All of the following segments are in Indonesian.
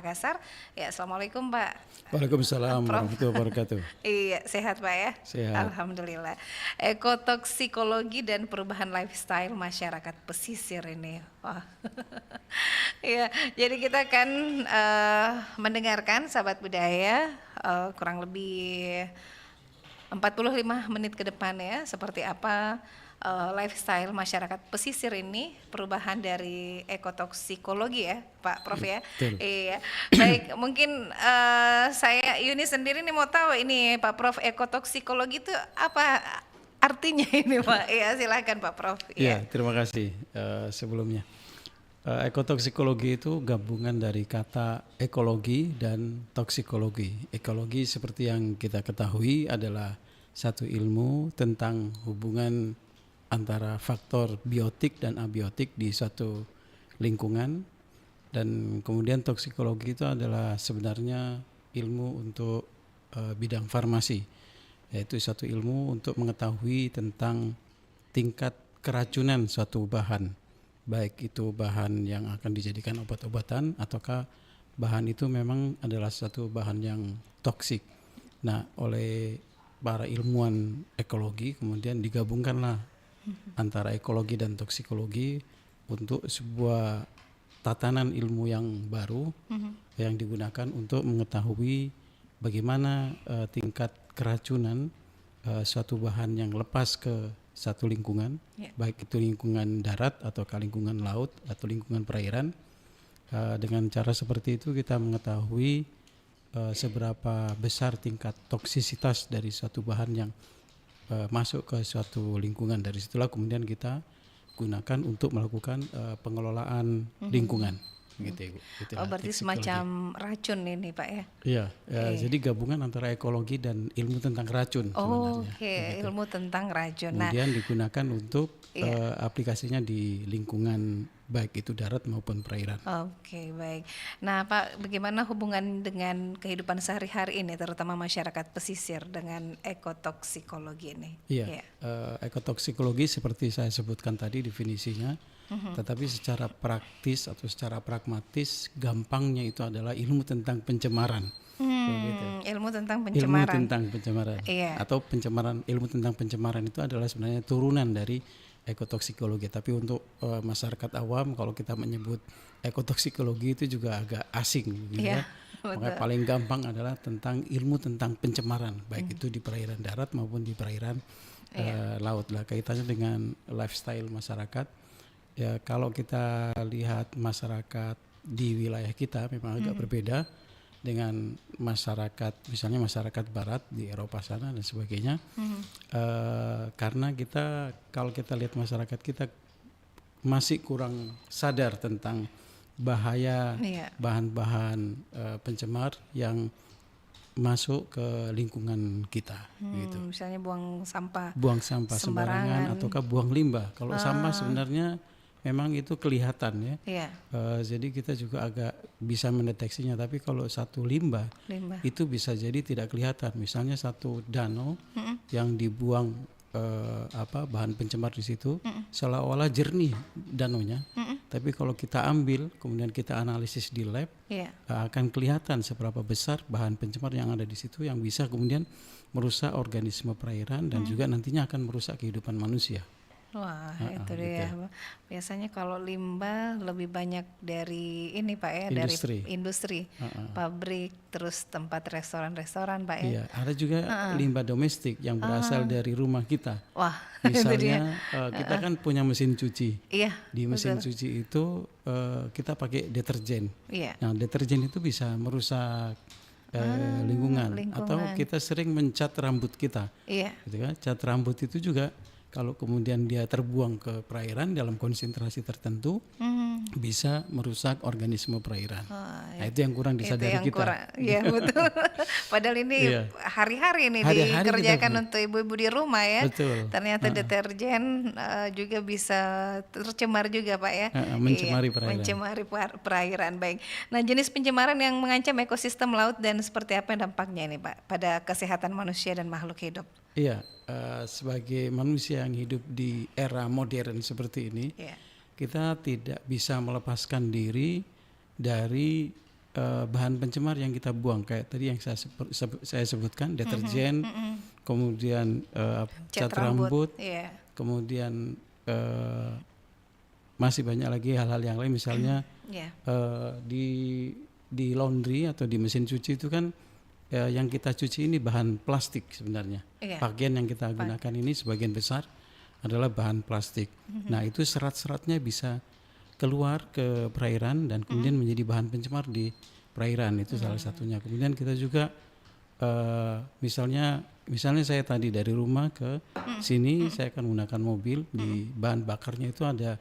Makassar. Ya, assalamualaikum Pak. Waalaikumsalam Prof. warahmatullahi wabarakatuh. Iya, sehat Pak ya? Sehat. Alhamdulillah. Ekotoksikologi dan perubahan lifestyle masyarakat pesisir ini. Wah. Iya, jadi kita akan mendengarkan sahabat budaya kurang lebih 45 menit ke depan ya, seperti apa lifestyle masyarakat pesisir ini, perubahan dari ekotoksikologi ya Pak Prof ya. Betul. Iya, baik, mungkin saya Yuni sendiri nih mau tahu ini Pak Prof, ekotoksikologi itu apa artinya ini Pak? Iya, silakan Pak Prof. Iya, terima kasih sebelumnya. Ekotoksikologi itu gabungan dari kata ekologi dan toksikologi. Ekologi seperti yang kita ketahui adalah satu ilmu tentang hubungan antara faktor biotik dan abiotik di suatu lingkungan, dan kemudian toksikologi itu adalah sebenarnya ilmu untuk bidang farmasi, yaitu satu ilmu untuk mengetahui tentang tingkat keracunan suatu bahan, baik itu bahan yang akan dijadikan obat-obatan ataukah bahan itu memang adalah satu bahan yang toksik. Nah, oleh para ilmuwan ekologi kemudian digabungkanlah antara ekologi dan toksikologi untuk sebuah tatanan ilmu yang baru yang digunakan untuk mengetahui bagaimana tingkat keracunan suatu bahan yang lepas ke satu lingkungan, baik itu lingkungan darat atau lingkungan laut atau lingkungan perairan. Dengan cara seperti itu kita mengetahui seberapa besar tingkat toksisitas dari suatu bahan yang masuk ke suatu lingkungan. Dari situlah kemudian kita gunakan untuk melakukan pengelolaan lingkungan. Gitu, berarti semacam racun ini Pak ya? Iya, jadi gabungan antara ekologi dan ilmu tentang racun sebenarnya. Oke, ilmu tentang racun. Kemudian digunakan untuk aplikasinya di lingkungan baik itu darat maupun perairan. Oke, baik. Nah Pak, bagaimana hubungan dengan kehidupan sehari-hari ini, terutama masyarakat pesisir dengan ekotoksikologi ini? Iya, ekotoksikologi seperti saya sebutkan tadi definisinya, tetapi secara praktis atau secara pragmatis gampangnya itu adalah ilmu tentang pencemaran. Ilmu tentang pencemaran. Ilmu tentang pencemaran. Atau ilmu tentang pencemaran itu adalah sebenarnya turunan dari ekotoksikologi. Tapi untuk masyarakat awam kalau kita menyebut ekotoksikologi itu juga agak asing gitu ya. Maka paling gampang adalah tentang ilmu tentang pencemaran, baik itu di perairan darat maupun di perairan laut lah. Kaitannya dengan lifestyle masyarakat. Ya, kalau kita lihat masyarakat di wilayah kita memang agak berbeda dengan masyarakat, misalnya masyarakat barat di Eropa sana dan sebagainya. Karena kalau kita lihat masyarakat kita masih kurang sadar tentang bahaya bahan-bahan pencemar yang masuk ke lingkungan kita. Gitu. Misalnya buang sampah sembarangan ataukah buang limbah. Kalau sampah sebenarnya memang itu kelihatan ya. Jadi kita juga agak bisa mendeteksinya. Tapi kalau satu limbah itu bisa jadi tidak kelihatan. Misalnya satu danau yang dibuang bahan pencemar di situ, seolah-olah jernih danaunya. Tapi kalau kita ambil kemudian kita analisis di lab, akan kelihatan seberapa besar bahan pencemar yang ada di situ yang bisa kemudian merusak organisme perairan dan juga nantinya akan merusak kehidupan manusia. Wah, itu dia. Gitu. Biasanya kalau limbah lebih banyak dari ini Pak ya, dari industri, pabrik, terus tempat restoran-restoran Pak ya. Iya, ada juga limbah domestik yang berasal dari rumah kita. Wah, misalnya kita kan punya mesin cuci. Iya. Di mesin cuci itu kita pakai deterjen. Nah, deterjen itu bisa merusak lingkungan. Atau kita sering mencat rambut kita. Gitu kan? Cat rambut itu juga kalau kemudian dia terbuang ke perairan dalam konsentrasi tertentu, bisa merusak organisme perairan. Nah, itu yang kurang disadari kita. Iya betul. Padahal ini hari-hari ini dikerjakan untuk ibu-ibu di rumah ya. Betul. Ternyata deterjen juga bisa tercemar juga Pak ya. Mencemari perairan. Mencemari perairan, baik. Nah, jenis pencemaran yang mengancam ekosistem laut dan seperti apa dampaknya ini Pak pada kesehatan manusia dan makhluk hidup? Iya, sebagai manusia yang hidup di era modern seperti ini, kita tidak bisa melepaskan diri dari bahan pencemar yang kita buang kayak tadi yang saya sebutkan deterjen, kemudian cat rambut, Iya. kemudian masih banyak lagi hal-hal yang lain misalnya Iya. di laundry atau di mesin cuci itu kan yang kita cuci ini bahan plastik sebenarnya. Iya. Pakaian yang kita gunakan ini sebagian besar adalah bahan plastik. Nah itu serat-seratnya bisa keluar ke perairan dan kemudian menjadi bahan pencemar di perairan, itu salah satunya. Kemudian kita juga misalnya saya tadi dari rumah ke sini saya akan menggunakan mobil, di bahan bakarnya itu ada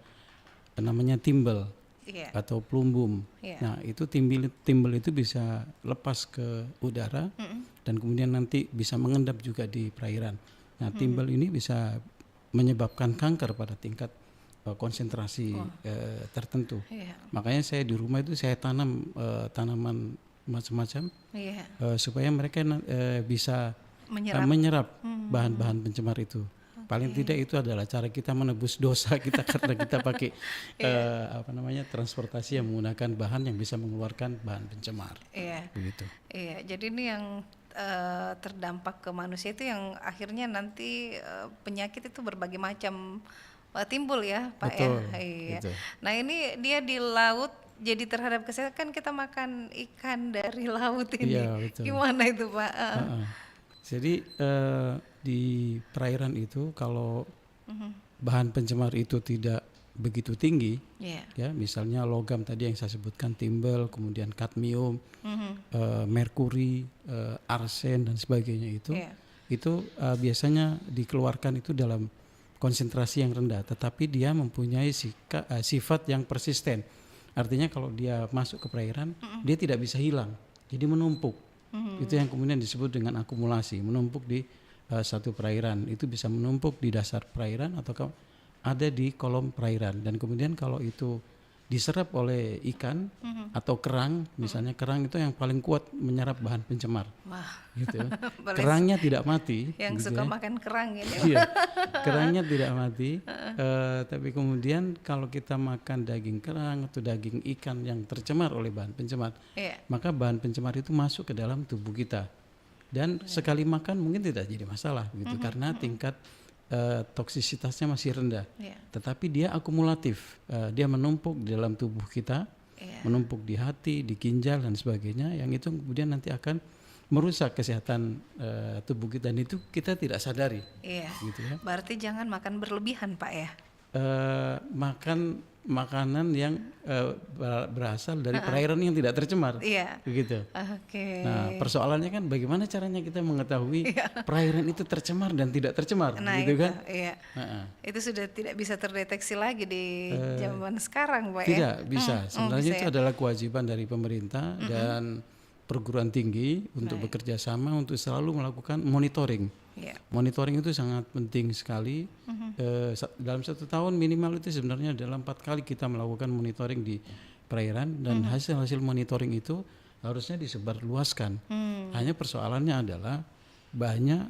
namanya timbel Iya. atau plumbum. Iya. Nah itu timbel itu bisa lepas ke udara dan kemudian nanti bisa mengendap juga di perairan. Nah timbel ini bisa menyebabkan kanker pada tingkat konsentrasi tertentu. Iya. Makanya saya di rumah itu saya tanam tanaman macam-macam Iya. supaya mereka bisa menyerap bahan-bahan pencemar itu. Paling tidak itu adalah cara kita menebus dosa kita karena kita pakai transportasi yang menggunakan bahan yang bisa mengeluarkan bahan pencemar. Iya. Begitu. Iya, jadi ini yang terdampak ke manusia itu yang akhirnya nanti penyakit itu berbagai macam timbul ya Pak. Betul, ya. Iya. betul. Nah ini dia di laut jadi terhadap kesehatan, kan kita makan ikan dari laut ini. Iya, betul. Gimana itu Pak? Jadi di perairan itu kalau bahan pencemar itu tidak begitu tinggi, ya misalnya logam tadi yang saya sebutkan timbel, kemudian kadmium, merkuri, arsen dan sebagainya itu biasanya dikeluarkan itu dalam konsentrasi yang rendah, tetapi dia mempunyai sifat yang persisten. Artinya kalau dia masuk ke perairan, dia tidak bisa hilang, jadi menumpuk. Itu yang kemudian disebut dengan akumulasi, menumpuk di satu perairan. Itu bisa menumpuk di dasar perairan atau ada di kolom perairan. Dan kemudian kalau itu diserap oleh ikan atau kerang, misalnya kerang itu yang paling kuat menyerap bahan pencemar. Wah. Gitu ya. Kerangnya tidak mati. Yang gitu suka ya. makan kerang ini. Iya, kerangnya tidak mati. Tapi kemudian kalau kita makan daging kerang atau daging ikan yang tercemar oleh bahan pencemar, maka bahan pencemar itu masuk ke dalam tubuh kita. Dan sekali makan mungkin tidak jadi masalah, gitu, karena tingkat toksisitasnya masih rendah. Tetapi dia akumulatif, dia menumpuk di dalam tubuh kita, menumpuk di hati, di ginjal dan sebagainya, yang itu kemudian nanti akan merusak kesehatan tubuh kita, dan itu kita tidak sadari. Gitu ya. Berarti jangan makan berlebihan Pak ya? Makan makanan yang berasal dari perairan yang tidak tercemar. Begitu. Nah persoalannya kan bagaimana caranya kita mengetahui perairan itu tercemar dan tidak tercemar, gitu itu, kan? Itu sudah tidak bisa terdeteksi lagi di zaman sekarang Pak. Tidak bisa. Sebenarnya itu adalah kewajiban dari pemerintah dan perguruan tinggi untuk bekerja sama untuk selalu melakukan monitoring. Monitoring itu sangat penting sekali. Dalam 1 tahun minimal itu sebenarnya dalam 4 kali kita melakukan monitoring di perairan, dan hasil-hasil monitoring itu harusnya disebarluaskan. Hanya persoalannya adalah banyak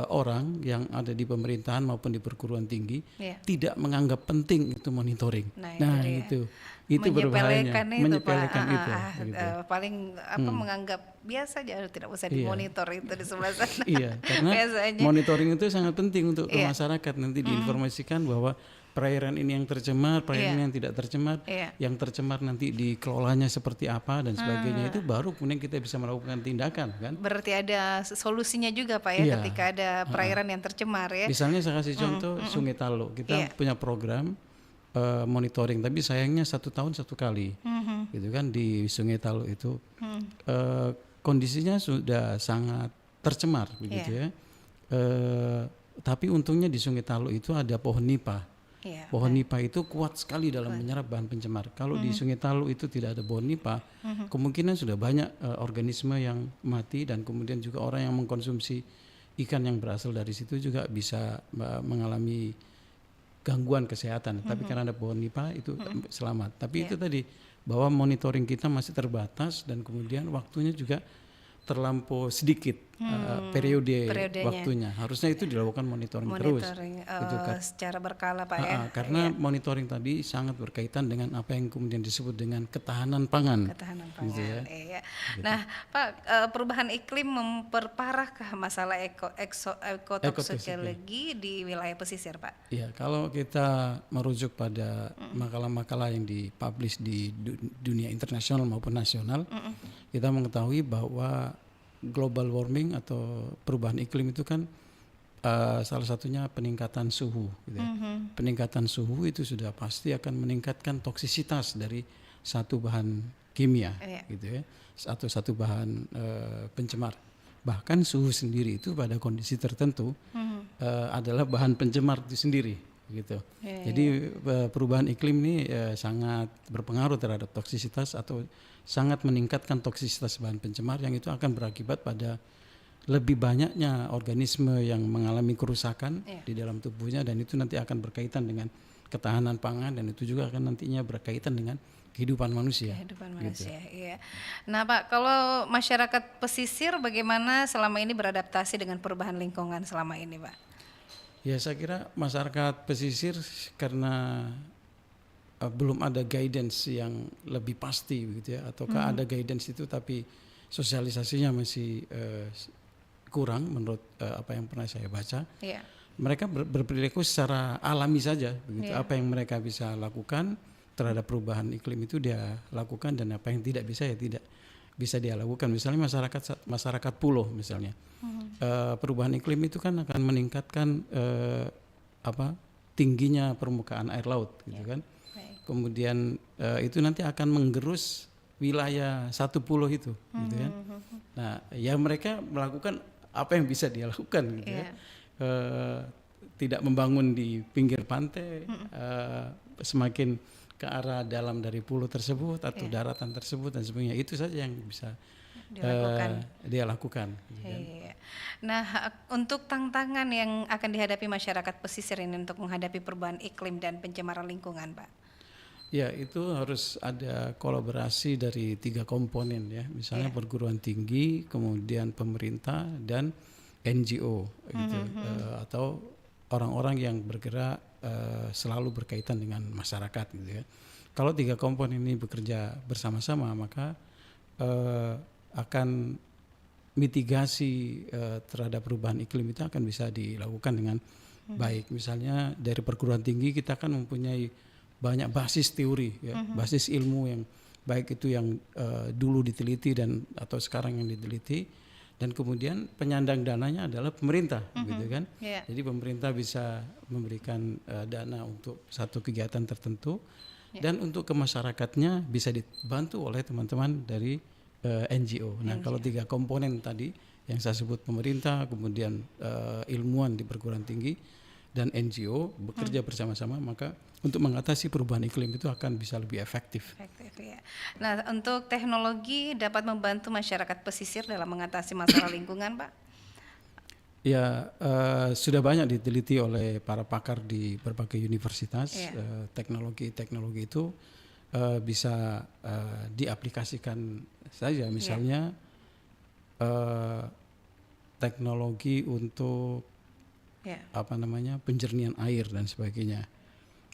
orang yang ada di pemerintahan maupun di perguruan tinggi tidak menganggap penting itu monitoring. Nah itu berbahayanya, menyepelekan itu. Paling menganggap biasa aja, tidak usah dimonitor itu di sebelah sana. Iya, karena monitoring itu sangat penting untuk masyarakat, nanti diinformasikan bahwa perairan ini yang tercemar, perairan yang tidak tercemar, yang tercemar nanti dikelolanya seperti apa dan sebagainya, itu baru kemudian kita bisa melakukan tindakan, kan? Berarti ada solusinya juga Pak ya, ketika ada perairan yang tercemar ya. Misalnya saya kasih contoh Sungai Talo, kita punya program monitoring, tapi sayangnya 1 tahun 1 kali, gitu kan, di Sungai Talo itu kondisinya sudah sangat tercemar, begitu ya. Tapi untungnya di Sungai Talo itu ada pohon nipah. Pohon nipah itu kuat sekali dalam menyerap bahan pencemar. Kalau di Sungai Talo itu tidak ada pohon nipah, kemungkinan sudah banyak organisme yang mati, dan kemudian juga orang yang mengkonsumsi ikan yang berasal dari situ juga bisa mengalami gangguan kesehatan. Tapi karena ada pohon nipah itu selamat. Tapi itu tadi, bahwa monitoring kita masih terbatas, dan kemudian waktunya juga terlampau sedikit periode periodenya. waktunya. Harusnya itu dilakukan monitoring terus. Gitu kan. Secara berkala Pak ya. Karena monitoring tadi sangat berkaitan dengan apa yang kemudian disebut dengan ketahanan pangan. Ketahanan pangan. Gitu ya. Iya. Nah, Pak, perubahan iklim memperparahkah masalah ekotoksikologi di wilayah pesisir, Pak? Iya, kalau kita merujuk pada makalah-makalah yang dipublish di dunia internasional maupun nasional, kita mengetahui bahwa global warming atau perubahan iklim itu kan salah satunya peningkatan suhu. Gitu ya. Peningkatan suhu itu sudah pasti akan meningkatkan toksisitas dari satu bahan kimia, gitu ya, atau satu bahan pencemar. Bahkan suhu sendiri itu pada kondisi tertentu adalah bahan pencemar itu sendiri, gitu. Jadi perubahan iklim ini sangat berpengaruh terhadap toksisitas atau sangat meningkatkan toksisitas bahan pencemar yang itu akan berakibat pada lebih banyaknya organisme yang mengalami kerusakan di dalam tubuhnya, dan itu nanti akan berkaitan dengan ketahanan pangan, dan itu juga akan nantinya berkaitan dengan kehidupan manusia. Gitu. Iya. Nah Pak, kalau masyarakat pesisir bagaimana selama ini beradaptasi dengan perubahan lingkungan selama ini, Pak? Ya, saya kira masyarakat pesisir karena belum ada guidance yang lebih pasti, begitu ya, ataukah ada guidance itu tapi sosialisasinya masih kurang menurut apa yang pernah saya baca. Mereka berperilaku secara alami saja, begitu. Apa yang mereka bisa lakukan terhadap perubahan iklim itu dia lakukan, dan apa yang tidak bisa ya tidak bisa dia lakukan. Misalnya masyarakat pulau misalnya, perubahan iklim itu kan akan meningkatkan tingginya permukaan air laut, gitu kan. Kemudian itu nanti akan menggerus wilayah satu pulau itu, gitu kan. Nah, ya mereka melakukan apa yang bisa dia lakukan, gitu ya. Tidak membangun di pinggir pantai, semakin ke arah dalam dari pulau tersebut atau daratan tersebut dan sebagainya. Itu saja yang bisa dia lakukan. Gitu kan. Nah, untuk tantangan yang akan dihadapi masyarakat pesisir ini untuk menghadapi perubahan iklim dan pencemaran lingkungan, Pak? Ya, itu harus ada kolaborasi dari 3 komponen ya, misalnya perguruan tinggi, kemudian pemerintah dan NGO, gitu, atau orang-orang yang bergerak selalu berkaitan dengan masyarakat, gitu ya. Kalau 3 komponen ini bekerja bersama-sama, maka akan mitigasi terhadap perubahan iklim itu akan bisa dilakukan dengan baik. Misalnya dari perguruan tinggi kita kan mempunyai banyak basis teori, ya, basis ilmu yang baik itu yang dulu diteliti dan atau sekarang yang diteliti, dan kemudian penyandang dananya adalah pemerintah, gitu kan. Jadi pemerintah bisa memberikan dana untuk satu kegiatan tertentu, dan untuk ke masyarakatnya bisa dibantu oleh teman-teman dari NGO. Nah, kalau 3 komponen tadi yang saya sebut, pemerintah, kemudian ilmuwan di perguruan tinggi dan NGO bekerja bersama-sama, maka untuk mengatasi perubahan iklim itu akan bisa lebih efektif. Ya. Nah, untuk teknologi dapat membantu masyarakat pesisir dalam mengatasi masalah lingkungan, Pak? Ya, sudah banyak diteliti oleh para pakar di berbagai universitas. Teknologi itu bisa diaplikasikan saja, misalnya teknologi untuk penjernihan air dan sebagainya.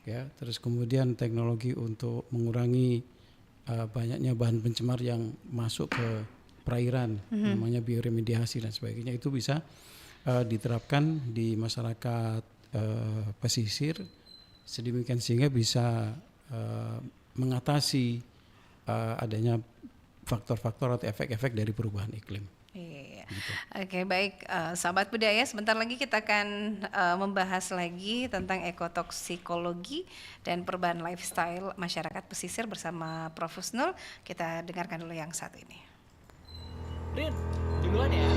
Ya, terus kemudian teknologi untuk mengurangi banyaknya bahan pencemar yang masuk ke perairan, namanya bioremediasi dan sebagainya, itu bisa diterapkan di masyarakat pesisir sedemikian sehingga bisa mengatasi adanya faktor-faktor atau efek-efek dari perubahan iklim. Gitu. Oke, baik, sahabat budaya, sebentar lagi kita akan membahas lagi tentang ekotoksikologi dan perubahan lifestyle masyarakat pesisir bersama Prof. Husnul. Kita dengarkan dulu yang satu ini. Rin, duluan ya.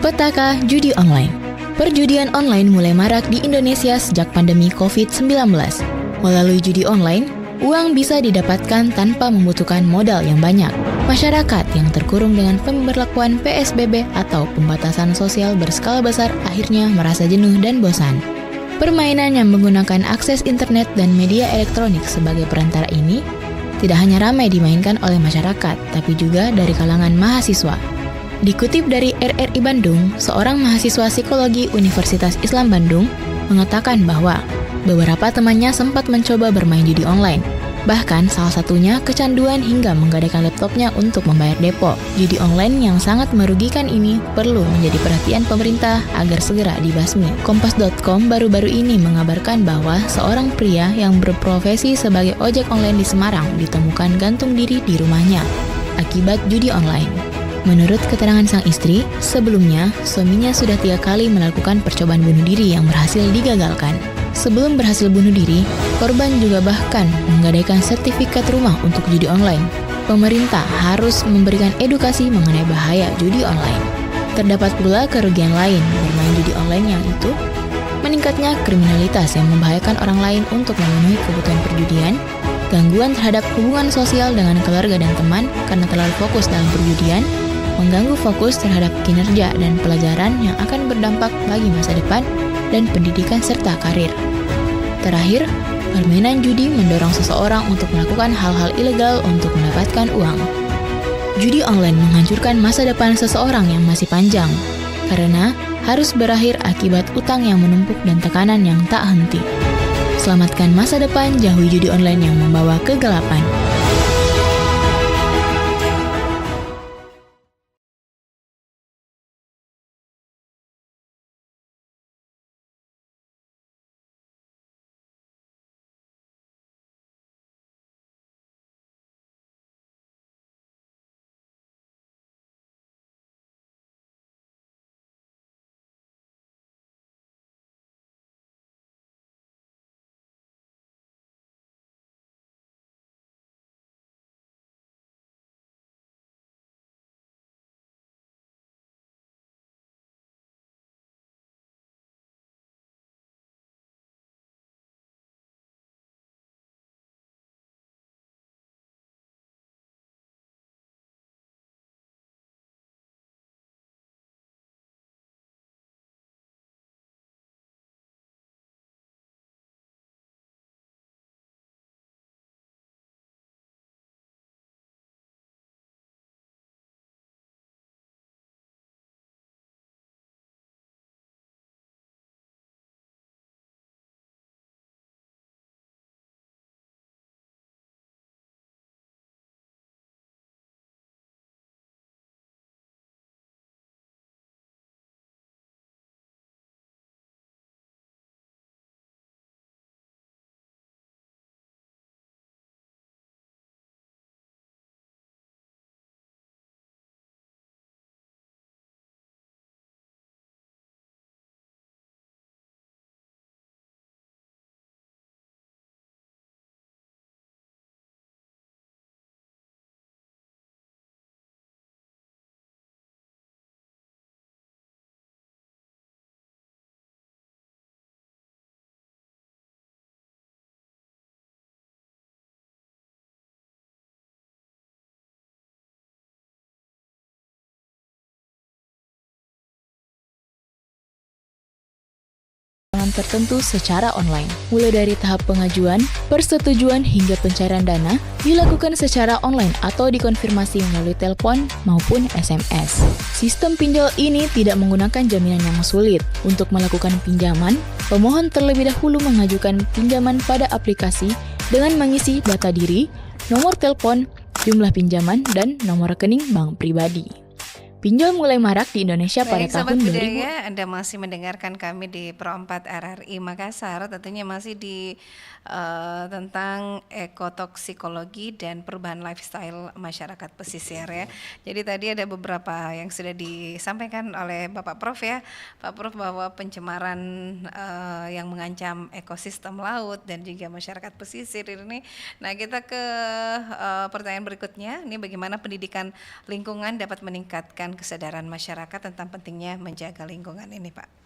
Petaka judi online. Perjudian online mulai marak di Indonesia sejak pandemi COVID-19. Melalui judi online, uang bisa didapatkan tanpa membutuhkan modal yang banyak. Masyarakat yang terkurung dengan pemberlakuan PSBB atau pembatasan sosial berskala besar akhirnya merasa jenuh dan bosan. Permainan yang menggunakan akses internet dan media elektronik sebagai perantara ini tidak hanya ramai dimainkan oleh masyarakat, tapi juga dari kalangan mahasiswa. Dikutip dari RRI Bandung, seorang mahasiswa psikologi Universitas Islam Bandung mengatakan bahwa beberapa temannya sempat mencoba bermain judi online. Bahkan salah satunya kecanduan hingga menggadaikan laptopnya untuk membayar depo. Judi online yang sangat merugikan ini perlu menjadi perhatian pemerintah agar segera dibasmi. Kompas.com baru-baru ini mengabarkan bahwa seorang pria yang berprofesi sebagai ojek online di Semarang ditemukan gantung diri di rumahnya akibat judi online. Menurut keterangan sang istri, sebelumnya suaminya sudah 3 kali melakukan percobaan bunuh diri yang berhasil digagalkan. Sebelum berhasil bunuh diri, korban juga bahkan menggadaikan sertifikat rumah untuk judi online. Pemerintah harus memberikan edukasi mengenai bahaya judi online. Terdapat pula kerugian lain bermain judi online yang itu meningkatnya kriminalitas yang membahayakan orang lain untuk memenuhi kebutuhan perjudian, gangguan terhadap hubungan sosial dengan keluarga dan teman karena terlalu fokus dalam perjudian, mengganggu fokus terhadap kinerja dan pelajaran yang akan berdampak bagi masa depan dan pendidikan serta karir. Terakhir, permainan judi mendorong seseorang untuk melakukan hal-hal ilegal untuk mendapatkan uang. Judi online menghancurkan masa depan seseorang yang masih panjang, karena harus berakhir akibat utang yang menumpuk dan tekanan yang tak henti. Selamatkan masa depan, jauhi judi online yang membawa kegelapan. Tertentu secara online, mulai dari tahap pengajuan, persetujuan hingga pencairan dana dilakukan secara online atau dikonfirmasi melalui telepon maupun SMS. Sistem pinjol ini tidak menggunakan jaminan yang sulit. Untuk melakukan pinjaman, pemohon terlebih dahulu mengajukan pinjaman pada aplikasi dengan mengisi data diri, nomor telepon, jumlah pinjaman, dan nomor rekening bank pribadi. Pinjol mulai marak di Indonesia pada tahun 2000. Budaya, Anda masih mendengarkan kami di Pro 4 RRI Makassar, tentunya masih di tentang ekotoksikologi dan perubahan lifestyle masyarakat pesisir ya. Jadi tadi ada beberapa yang sudah disampaikan oleh Bapak Prof ya, Pak Prof, bahwa pencemaran yang mengancam ekosistem laut dan juga masyarakat pesisir ini. Nah, kita ke pertanyaan berikutnya, ini bagaimana pendidikan lingkungan dapat meningkatkan kesadaran masyarakat tentang pentingnya menjaga lingkungan ini, Pak?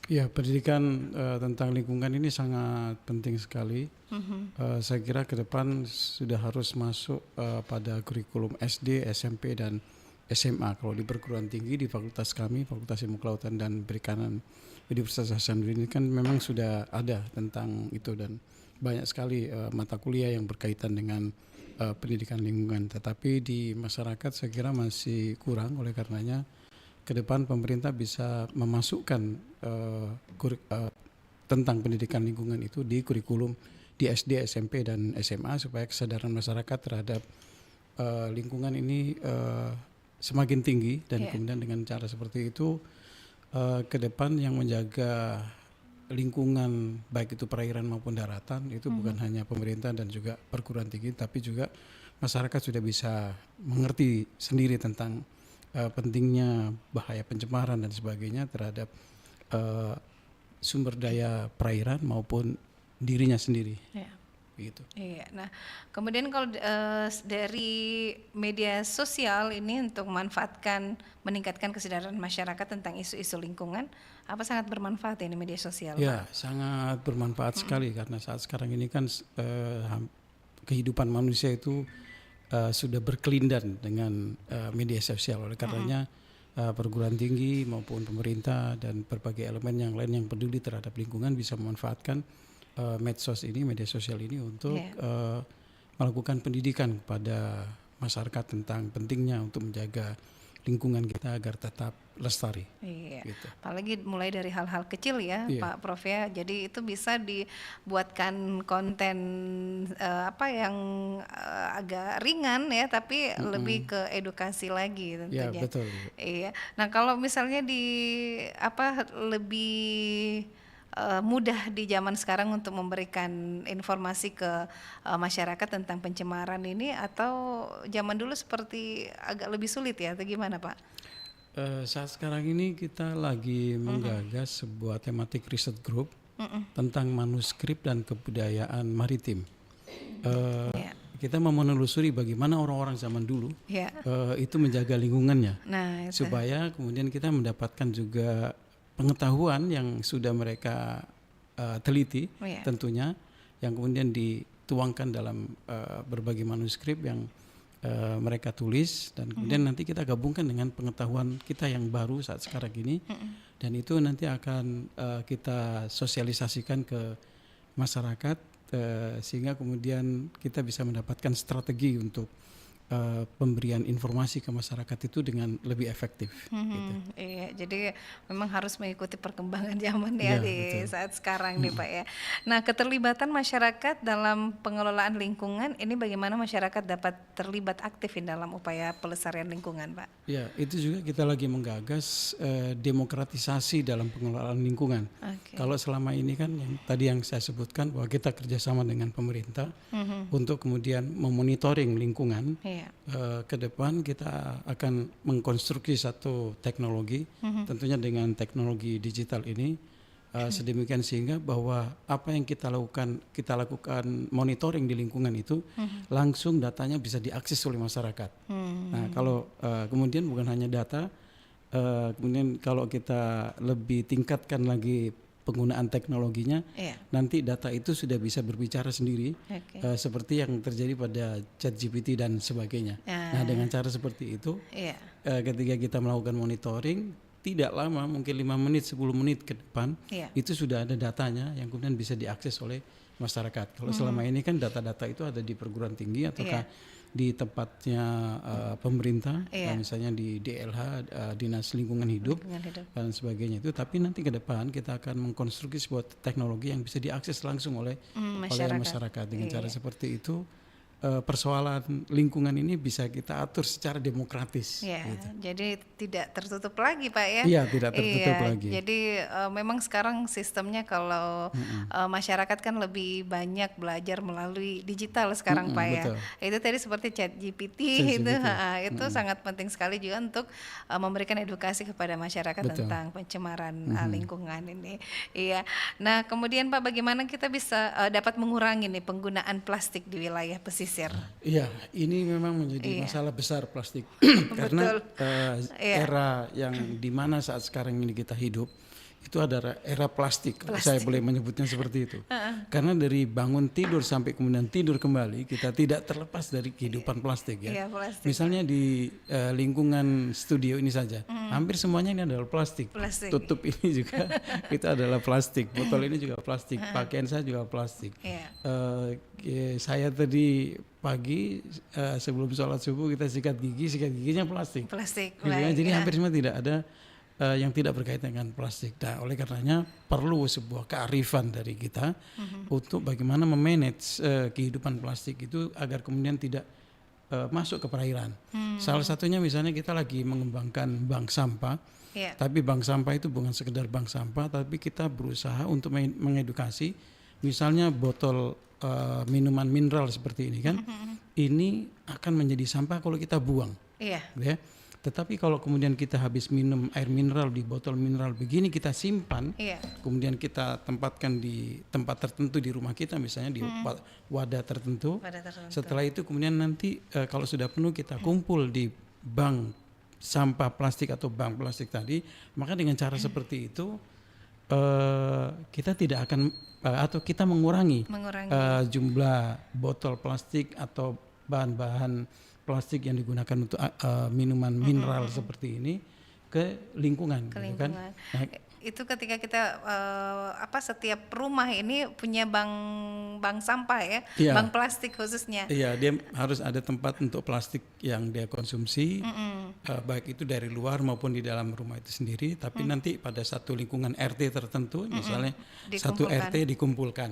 Ya, pendidikan tentang lingkungan ini sangat penting sekali. Saya kira ke depan sudah harus masuk pada kurikulum SD, SMP, dan SMA. Kalau di perguruan tinggi di fakultas kami, Fakultas Ilmu Kelautan dan Perikanan Universitas Hasanuddin ini kan memang sudah ada tentang itu, dan banyak sekali mata kuliah yang berkaitan dengan pendidikan lingkungan. Tetapi di masyarakat saya kira masih kurang, oleh karenanya ke depan pemerintah bisa memasukkan tentang pendidikan lingkungan itu di kurikulum di SD, SMP, dan SMA supaya kesadaran masyarakat terhadap lingkungan ini semakin tinggi, dan kemudian dengan cara seperti itu ke depan yang menjaga lingkungan baik itu perairan maupun daratan itu bukan hanya pemerintah dan juga perguruan tinggi, tapi juga masyarakat sudah bisa mengerti sendiri tentang pentingnya bahaya pencemaran dan sebagainya terhadap sumber daya perairan maupun dirinya sendiri. Begitu. Iya. Nah, kemudian kalau dari media sosial ini untuk meningkatkan kesadaran masyarakat tentang isu-isu lingkungan, apa sangat bermanfaat ini media sosial? Ya, sangat bermanfaat sekali karena saat sekarang ini kan kehidupan manusia itu sudah berkelindan dengan media sosial. Oleh karenanya perguruan tinggi maupun pemerintah dan berbagai elemen yang lain yang peduli terhadap lingkungan bisa memanfaatkan medsos ini, media sosial ini untuk melakukan pendidikan kepada masyarakat tentang pentingnya untuk menjaga lingkungan kita agar tetap lestari. Iya. Gitu. Apalagi mulai dari hal-hal kecil ya, Pak Prof ya. Jadi itu bisa dibuatkan konten yang agak ringan ya, tapi lebih ke edukasi lagi tentunya. Ya, betul. Iya. Nah, kalau misalnya lebih mudah di zaman sekarang untuk memberikan informasi ke masyarakat tentang pencemaran ini, atau zaman dulu seperti agak lebih sulit ya, atau gimana Pak? Saat sekarang ini kita lagi menggagas sebuah thematic research group tentang manuskrip dan kebudayaan maritim. Kita mau menelusuri bagaimana orang-orang zaman dulu itu menjaga lingkungannya, supaya kemudian kita mendapatkan juga pengetahuan yang sudah mereka teliti tentunya, yang kemudian dituangkan dalam berbagai manuskrip yang mereka tulis, dan kemudian nanti kita gabungkan dengan pengetahuan kita yang baru saat sekarang ini, dan itu nanti akan kita sosialisasikan ke masyarakat sehingga kemudian kita bisa mendapatkan strategi untuk pemberian informasi ke masyarakat itu dengan lebih efektif. Gitu. Iya, jadi memang harus mengikuti perkembangan zaman ya di betul. Saat sekarang nih Pak ya. Nah, keterlibatan masyarakat dalam pengelolaan lingkungan ini, bagaimana masyarakat dapat terlibat aktif dalam upaya pelestarian lingkungan, Pak? Ya, itu juga kita lagi menggagas demokratisasi dalam pengelolaan lingkungan. Kalau selama ini kan tadi yang saya sebutkan bahwa kita kerjasama dengan pemerintah untuk kemudian memonitoring lingkungan. Ke depan kita akan mengkonstruksi satu teknologi, tentunya dengan teknologi digital ini, sedemikian sehingga bahwa apa yang kita lakukan monitoring di lingkungan itu langsung datanya bisa diakses oleh masyarakat. Nah, kalau kemudian bukan hanya data, kemudian kalau kita lebih tingkatkan lagi penggunaan teknologinya, nanti data itu sudah bisa berbicara sendiri, seperti yang terjadi pada ChatGPT dan sebagainya. Nah, dengan cara seperti itu, ketika kita melakukan monitoring, tidak lama, mungkin 5 menit, 10 menit ke depan, itu sudah ada datanya yang kemudian bisa diakses oleh masyarakat. Kalau selama ini kan data-data itu ada di perguruan tinggi ataukah di tempatnya pemerintah, misalnya di DLH, Dinas Lingkungan Hidup dan sebagainya itu. Tapi nanti ke depan kita akan mengkonstruksi sebuah teknologi yang bisa diakses langsung oleh masyarakat. Dengan cara seperti itu, persoalan lingkungan ini bisa kita atur secara demokratis. Gitu. Jadi tidak tertutup lagi Pak ya? Iya, tidak tertutup lagi. Jadi memang sekarang sistemnya kalau masyarakat kan lebih banyak belajar melalui digital sekarang Pak ya. Itu tadi seperti ChatGPT itu sangat penting sekali juga untuk memberikan edukasi kepada masyarakat tentang pencemaran lingkungan ini. Iya. Nah, kemudian Pak, bagaimana kita bisa dapat mengurangi nih penggunaan plastik di wilayah pesisir? Iya, ini memang menjadi masalah besar plastik karena era yang dimana saat sekarang ini kita hidup itu ada era plastik, kalau saya boleh menyebutnya seperti itu. Karena dari bangun tidur sampai kemudian tidur kembali, kita tidak terlepas dari kehidupan plastik ya. Iya, plastik. Misalnya di lingkungan studio ini saja, hampir semuanya ini adalah plastik. Plastik. Tutup ini juga itu adalah plastik, botol ini juga plastik, pakaian saya juga plastik. Iya. Saya tadi pagi sebelum sholat subuh kita sikat giginya plastik. Plastik. Gitu kan. Baik, Jadi ya. hampir semua tidak ada yang tidak berkaitan dengan plastik. Nah, oleh karenanya perlu sebuah kearifan dari kita untuk bagaimana memanage kehidupan plastik itu agar kemudian tidak masuk ke perairan. Salah satunya misalnya kita lagi mengembangkan bank sampah, Iya. tapi bank sampah itu bukan sekedar bank sampah, tapi kita berusaha untuk mengedukasi, misalnya botol minuman mineral seperti ini kan, ini akan menjadi sampah kalau kita buang. Iya. Ya. Tetapi kalau kemudian kita habis minum air mineral di botol mineral begini kita simpan, Iya. kemudian kita tempatkan di tempat tertentu di rumah kita, misalnya di wadah tertentu. Pada tertentu. Setelah itu kemudian nanti kalau sudah penuh kita kumpul di bank sampah plastik atau bank plastik tadi, maka dengan cara seperti itu kita tidak akan atau kita mengurangi jumlah botol plastik atau bahan-bahan plastik yang digunakan untuk minuman mineral seperti ini ke lingkungan. Ke gitu kan. lingkungan. Nah, Itu ketika kita setiap rumah ini punya bank sampah ya, Iya. bank plastik khususnya. iya, dia harus ada tempat untuk plastik yang dia konsumsi, baik itu dari luar maupun di dalam rumah itu sendiri. Tapi nanti pada satu lingkungan RT tertentu, misalnya satu Dikumpulkan. RT dikumpulkan.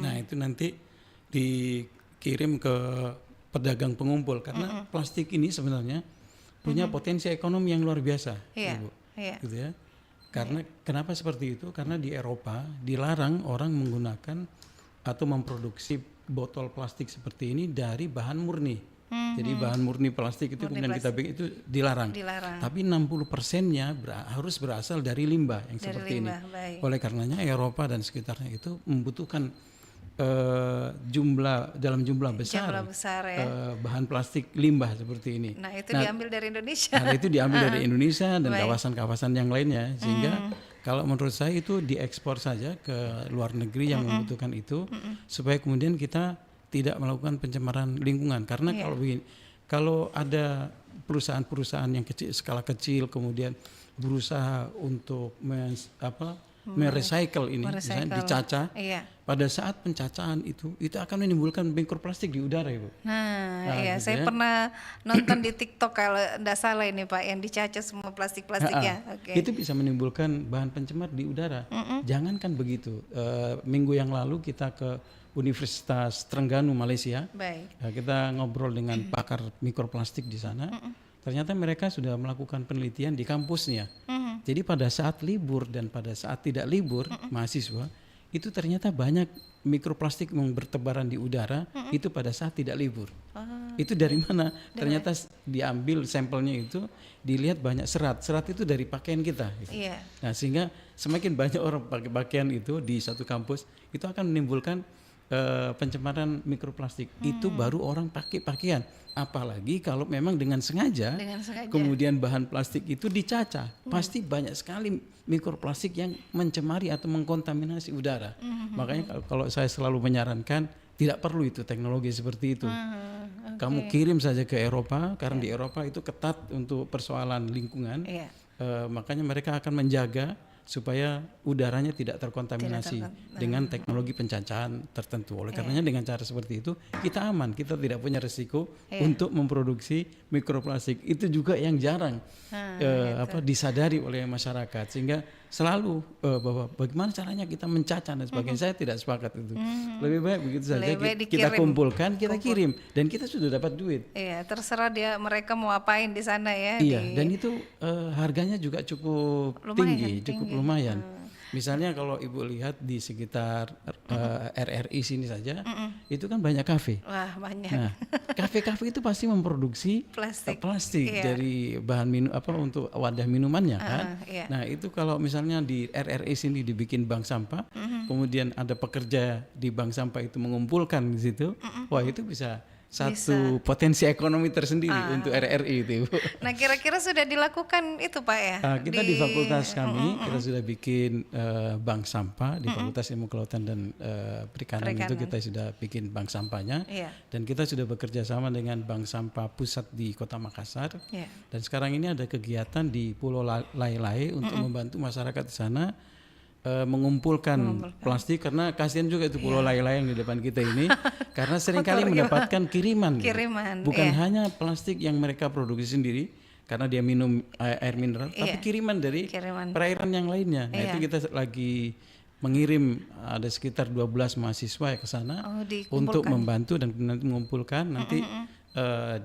Nah itu nanti dikirim ke pedagang pengumpul karena plastik ini sebenarnya punya potensi ekonomi yang luar biasa, Iya, Ibu. iya. Gitu ya. Karena kenapa seperti itu? Karena di Eropa dilarang orang menggunakan atau memproduksi botol plastik seperti ini dari bahan murni. Jadi bahan murni plastik itu kemudian kita bikin itu dilarang. Tapi 60%-nya harus berasal dari limbah yang Dari seperti limbah, ini. baik. Oleh karenanya Eropa dan sekitarnya itu membutuhkan dalam jumlah besar, ya. bahan plastik limbah seperti ini. Nah, itu diambil dari Indonesia. Nah, itu diambil dari Indonesia dan kawasan-kawasan yang lainnya, sehingga kalau menurut saya itu diekspor saja ke luar negeri yang membutuhkan itu, supaya kemudian kita tidak melakukan pencemaran lingkungan. Karena kalau begini, kalau ada perusahaan-perusahaan yang kecil, skala kecil, kemudian berusaha untuk merecycle ini, misalnya dicacah. Iya. Pada saat pencacahan itu akan menimbulkan mikroplastik di udara, Ibu. Nah, iya, gitu saya ya. pernah nonton di TikTok kalau enggak salah ini Pak, yang dicacah semua plastik-plastiknya. Oke. Itu bisa menimbulkan bahan pencemar di udara. Jangankan begitu. Minggu yang lalu kita ke Universitas Terengganu Malaysia. Baik. Kita ngobrol dengan pakar mikroplastik di sana. Ternyata mereka sudah melakukan penelitian di kampusnya. Jadi pada saat libur dan pada saat tidak libur, mahasiswa itu ternyata banyak mikroplastik yang bertebaran di udara itu pada saat tidak libur. Itu dari mana? Ternyata diambil sampelnya itu, dilihat banyak serat. Serat itu dari pakaian kita. Gitu. Iya. Nah, sehingga semakin banyak orang pakai pakaian itu di satu kampus, itu akan menimbulkan pencemaran mikroplastik. Itu baru orang pakai pakaian. Apalagi kalau memang dengan sengaja, kemudian bahan plastik itu dicacah, pasti banyak sekali mikroplastik yang mencemari atau mengkontaminasi udara. Makanya kalau saya selalu menyarankan tidak perlu itu teknologi seperti itu. Kamu kirim saja ke Eropa, karena di Eropa itu ketat untuk persoalan lingkungan. Makanya mereka akan menjaga supaya udaranya tidak terkontaminasi dengan teknologi pencacahan tertentu. Oleh karenanya dengan cara seperti itu kita aman, kita tidak punya resiko untuk memproduksi mikroplastik. Itu juga yang jarang disadari oleh masyarakat, sehingga selalu bahwa bagaimana caranya kita mencacah dan sebagainya. Saya tidak sepakat itu. Lebih baik begitu saja kita kumpulkan, kita kirim dan kita sudah dapat duit. Iya, terserah mereka mau apain di sana ya. Iya, dan itu harganya juga cukup tinggi, cukup lumayan. Misalnya kalau Ibu lihat di sekitar RRI sini saja, itu kan banyak kafe. Wah, banyak. Nah, kafe-kafe itu pasti memproduksi plastik dari bahan untuk wadah minumannya kan. Nah, itu kalau misalnya di RRI sini dibikin bank sampah, kemudian ada pekerja di bank sampah itu mengumpulkan di situ, wah itu bisa satu potensi ekonomi tersendiri untuk RRI itu. Nah, kira-kira sudah dilakukan itu Pak ya? Kita di fakultas kami kita sudah bikin bank sampah di Fakultas Ilmu Kelautan dan Perikanan itu kita sudah bikin bank sampahnya. Iya. Dan kita sudah bekerja sama dengan bank sampah pusat di Kota Makassar. Iya. Dan sekarang ini ada kegiatan di Pulau Lai-Lai untuk membantu masyarakat di sana mengumpulkan plastik, karena kasihan juga itu Pulau Lai-Lai yang di depan kita ini karena seringkali mendapatkan kiriman. Bukan hanya plastik yang mereka produksi sendiri karena dia minum air mineral, tapi kiriman dari perairan yang lainnya. Nah, itu kita lagi mengirim ada sekitar 12 mahasiswa ya ke sana untuk membantu dan nanti mengumpulkan nanti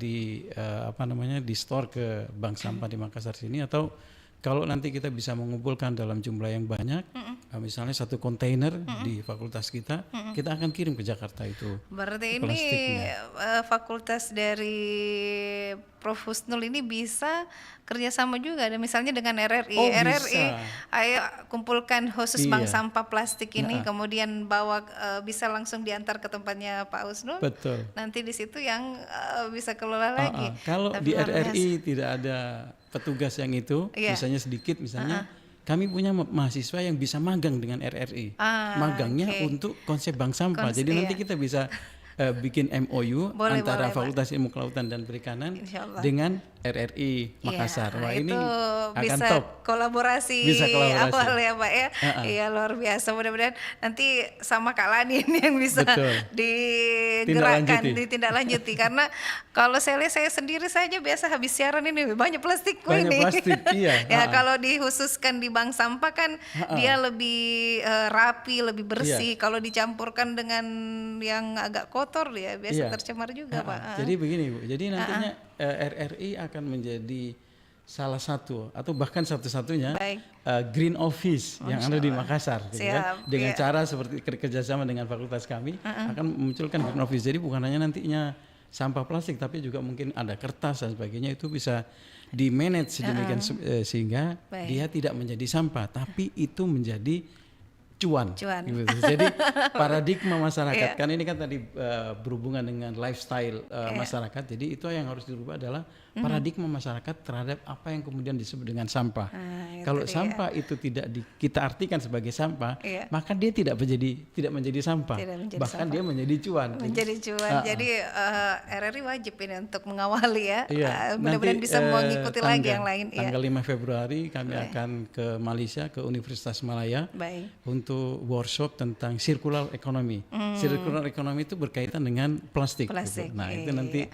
di store ke bank sampah di Makassar sini, atau kalau nanti kita bisa mengumpulkan dalam jumlah yang banyak, misalnya satu kontainer di fakultas kita, kita akan kirim ke Jakarta itu. Berarti ini fakultas dari Prof. Husnul ini bisa kerjasama juga, ada misalnya dengan RRI. RRI, ayo kumpulkan khusus bank sampah plastik ini, kemudian bawa bisa langsung diantar ke tempatnya Pak Husnul. Betul. Nanti di situ yang bisa kelola lagi. Kalau di RRI tidak ada petugas yang itu, misalnya sedikit, misalnya kami punya mahasiswa yang bisa magang dengan RRI, magangnya untuk konsep bank sampah. Jadi nanti kita bisa bikin MOU antara Fakultas Ilmu Kelautan dan Perikanan dengan RRI Makassar. Wah, ini akan bisa top. Kolaborasi awal ya Pak ya. Iya, luar biasa. Mudah-mudahan nanti sama Kak Lani ini yang bisa digerakkan, ditindaklanjuti. Karena kalau saya lihat, saya sendiri saja biasa habis siaran ini banyak plastik Banyak ini. plastik, iya. Ya, kalau dikhususkan di bank sampah kan dia lebih rapi, lebih bersih. Kalau dicampurkan dengan yang agak kotor ya biasa tercemar juga Pak. Jadi begini Bu, jadi nantinya RRI akan menjadi salah satu atau bahkan satu-satunya green office yang ada di Makassar, gitu kan? Dengan cara seperti kerjasama dengan fakultas kami akan memunculkan green office. Jadi bukan hanya nantinya sampah plastik, tapi juga mungkin ada kertas dan sebagainya, itu bisa di manage sedemikian sehingga dia tidak menjadi sampah, tapi itu menjadi cuan. Gitu. Jadi paradigma masyarakat kan ini kan tadi berhubungan dengan lifestyle masyarakat. Jadi itu yang harus dirubah adalah paradigma masyarakat terhadap apa yang kemudian disebut dengan sampah. Kalau sampah itu tidak kita artikan sebagai sampah, maka dia tidak menjadi sampah. Bahkan dia menjadi cuan. Menjadi cuan. Jadi RRI wajib ini untuk mengawali ya. Mudah-mudahan bisa mengikuti lagi yang lain. Tanggal 5 Februari kami akan ke Malaysia, ke Universitas Malaya untuk workshop tentang circular economy. Circular economy itu berkaitan dengan plastik. Gitu. Nah, itu nanti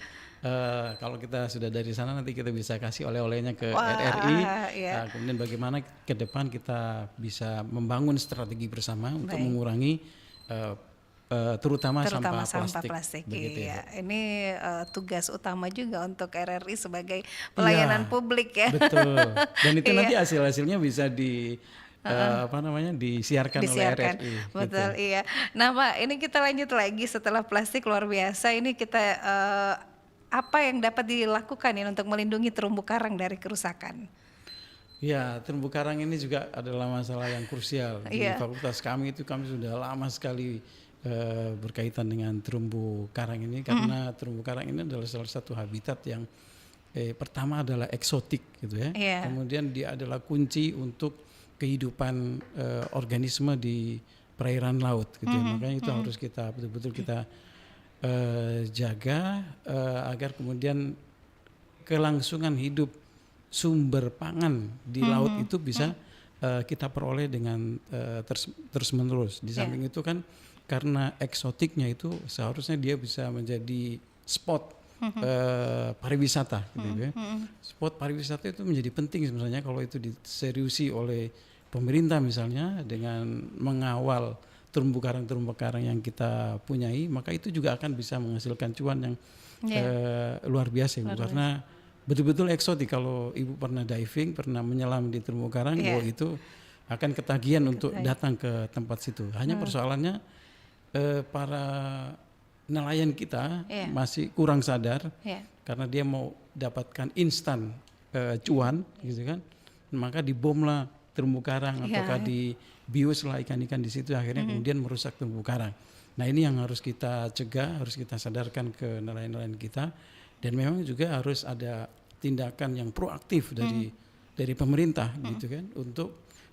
kalau kita sudah dari sana nanti kita bisa kasih oleh-olehnya ke RRI. Kemudian bagaimana ke depan kita bisa membangun strategi bersama untuk mengurangi terutama sampah plastik. Iya. Ini tugas utama juga untuk RRI sebagai pelayanan publik ya. Betul. Dan itu nanti hasil-hasilnya bisa disiarkan oleh RRI. Betul, gitu. Iya. Nah Pak, ini kita lanjut lagi setelah plastik luar biasa. Ini kita apa yang dapat dilakukan ya untuk melindungi terumbu karang dari kerusakan? Ya, terumbu karang ini juga adalah masalah yang krusial. Di fakultas kami sudah lama sekali berkaitan dengan terumbu karang ini, karena terumbu karang ini adalah salah satu habitat yang pertama adalah eksotik gitu ya. Kemudian dia adalah kunci untuk kehidupan organisme di perairan laut gitu ya. Makanya itu harus kita betul-betul kita jaga agar kemudian kelangsungan hidup sumber pangan di laut itu bisa kita peroleh dengan terus menerus. Di samping itu kan karena eksotiknya itu seharusnya dia bisa menjadi spot pariwisata gitu ya. Spot pariwisata itu menjadi penting sebenarnya kalau itu diseriusi oleh pemerintah misalnya dengan mengawal terumbu karang yang kita punyai, maka itu juga akan bisa menghasilkan cuan yang luar biasa Ibu. Karena betul-betul eksotik. Kalau Ibu pernah diving, pernah menyelam di terumbu karang, itu akan ketagihan untuk datang ke tempat situ. Hanya persoalannya para nelayan kita masih kurang sadar karena dia mau dapatkan instan cuan gitu kan, maka dibomlah terumbu karang ataukah dibiuslah ikan-ikan di situ, akhirnya kemudian merusak terumbu karang. Nah ini yang harus kita cegah, harus kita sadarkan ke nelayan-nelayan kita, dan memang juga harus ada tindakan yang proaktif dari pemerintah gitu kan, untuk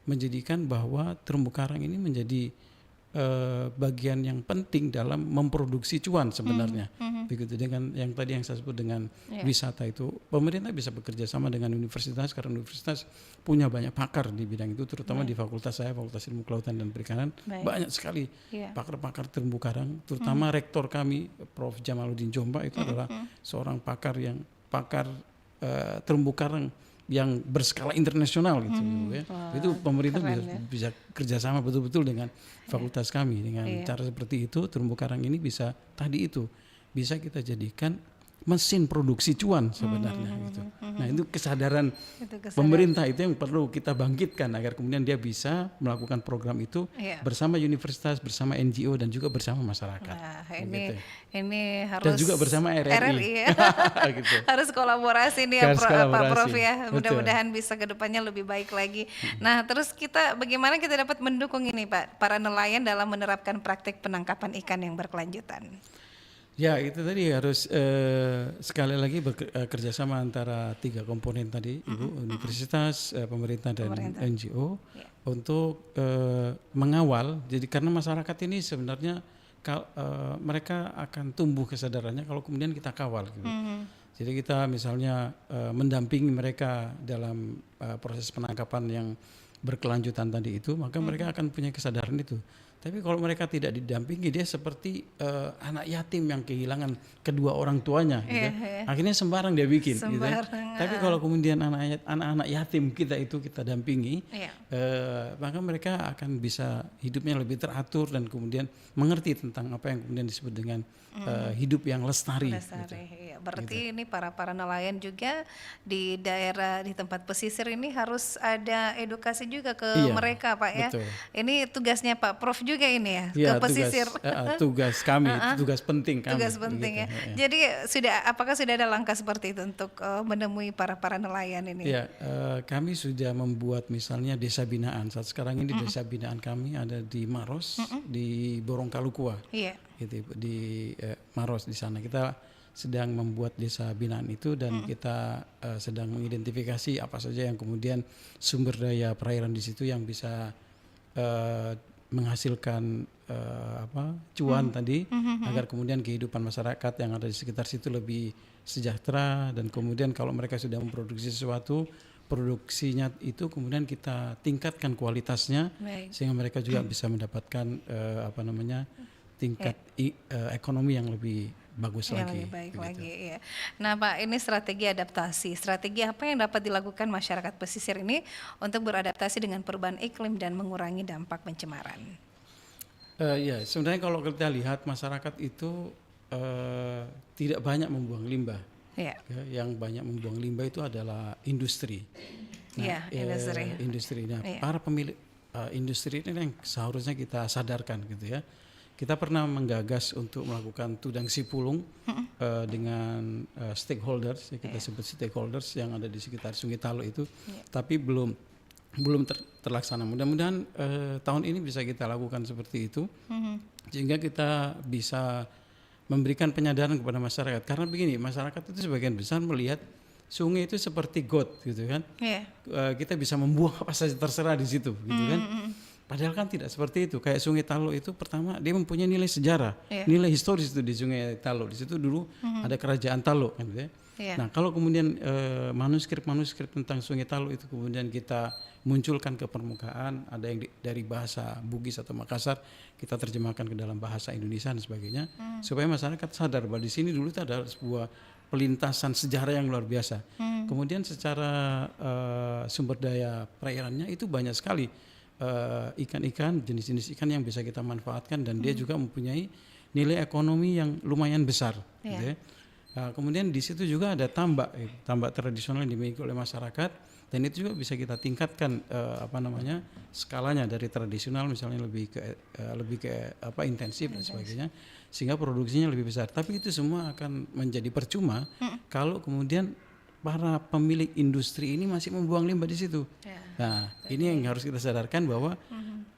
menjadikan bahwa terumbu karang ini menjadi bagian yang penting dalam memproduksi cuan sebenarnya. Begitu dengan yang tadi yang saya sebut dengan wisata itu, pemerintah bisa bekerja sama dengan universitas, karena universitas punya banyak pakar di bidang itu, terutama di fakultas saya, Fakultas Ilmu Kelautan dan Perikanan, banyak sekali pakar-pakar terumbu karang, terutama rektor kami Prof. Jamaluddin Jomba itu adalah seorang pakar terumbu karang yang berskala internasional gitu ya. Itu pemerintah bisa kerjasama betul-betul dengan fakultas kami dengan cara seperti itu. Terumbu karang ini bisa kita jadikan mesin produksi cuan sebenarnya gitu. Nah itu kesadaran pemerintah itu yang perlu kita bangkitkan agar kemudian dia bisa melakukan program itu bersama universitas, bersama NGO dan juga bersama masyarakat. Nah, ini harus dan juga bersama RRI. Gitu. Harus kolaborasi nih ya Pak Prof ya. Mudah-mudahan bisa kedepannya lebih baik lagi. Nah terus bagaimana kita dapat mendukung ini Pak, para nelayan dalam menerapkan praktik penangkapan ikan yang berkelanjutan? Ya itu tadi harus sekali lagi kerjasama antara 3 komponen tadi, Ibu, universitas, pemerintah dan NGO untuk mengawal. Jadi karena masyarakat ini sebenarnya mereka akan tumbuh kesadarannya kalau kemudian kita kawal gitu. Jadi kita misalnya mendampingi mereka dalam proses penangkapan yang berkelanjutan tadi itu, maka mereka akan punya kesadaran itu. Tapi kalau mereka tidak didampingi, dia seperti anak yatim yang kehilangan kedua orang tuanya, gitu. Akhirnya sembarang dia bikin. Gitu. Tapi kalau kemudian anak-anak yatim kita dampingi, maka mereka akan bisa hidupnya lebih teratur dan kemudian mengerti tentang apa yang kemudian disebut dengan hidup yang lestari. Gitu. Ya, berarti ini para nelayan juga di daerah di tempat pesisir ini harus ada edukasi juga ke mereka Pak ya. Betul. Ini tugasnya Pak Prof juga ini ya, ke pesisir. Tugas kami, tugas penting kami. Tugas penting gitu, ya. Jadi apakah sudah ada langkah seperti itu untuk menemui para nelayan ini? Ya, kami sudah membuat misalnya desa binaan. Saat sekarang ini desa binaan kami ada di Maros, di Borongkalukua. Gitu, di Maros di sana kita sedang membuat desa binaan itu dan kita sedang mengidentifikasi apa saja yang kemudian sumber daya perairan di situ yang bisa menghasilkan cuan tadi agar kemudian kehidupan masyarakat yang ada di sekitar situ lebih sejahtera, dan kemudian kalau mereka sudah memproduksi sesuatu, produksinya itu kemudian kita tingkatkan kualitasnya. Sehingga mereka juga bisa mendapatkan tingkat ekonomi yang lebih bagus yang lagi. Lebih baik lagi ya. Nah Pak, ini strategi adaptasi. Strategi apa yang dapat dilakukan masyarakat pesisir ini untuk beradaptasi dengan perubahan iklim dan mengurangi dampak pencemaran? Ya, sebenarnya kalau kita lihat masyarakat itu tidak banyak membuang limbah. Ya, yang banyak membuang limbah itu adalah industri. Nah, industri. Nah, para pemilik industri ini yang seharusnya kita sadarkan gitu ya. Kita pernah menggagas untuk melakukan tudang sipulung dengan stakeholders, kita sebut stakeholders yang ada di sekitar Sungai Talo itu, tapi belum terlaksana. Mudah-mudahan tahun ini bisa kita lakukan seperti itu, sehingga kita bisa memberikan penyadaran kepada masyarakat. Karena begini, masyarakat itu sebagian besar melihat sungai itu seperti got, gitu kan? Kita bisa membuang apa saja terserah di situ, gitu kan? Padahal kan tidak seperti itu. Kayak Sungai Talo itu pertama dia mempunyai nilai sejarah, nilai historis itu di Sungai Talo. Di situ dulu ada kerajaan Talo, kan gitu ya. Nah kalau kemudian manuskrip tentang Sungai Talo itu kemudian kita munculkan ke permukaan, ada yang dari bahasa Bugis atau Makassar kita terjemahkan ke dalam bahasa Indonesia dan sebagainya, supaya masyarakat sadar bahwa di sini dulu itu ada sebuah pelintasan sejarah yang luar biasa. Kemudian secara sumber daya perairannya itu banyak sekali. Ikan-ikan, jenis-jenis ikan yang bisa kita manfaatkan, dan dia juga mempunyai nilai ekonomi yang lumayan besar. Gitu ya. Nah, kemudian di situ juga ada tambak tradisional yang dimiliki oleh masyarakat, dan itu juga bisa kita tingkatkan skalanya dari tradisional misalnya lebih ke intensif dan sebagainya, sehingga produksinya lebih besar. Tapi itu semua akan menjadi percuma kalau kemudian para pemilik industri ini masih membuang limbah di situ. Nah, ini yang harus kita sadarkan bahwa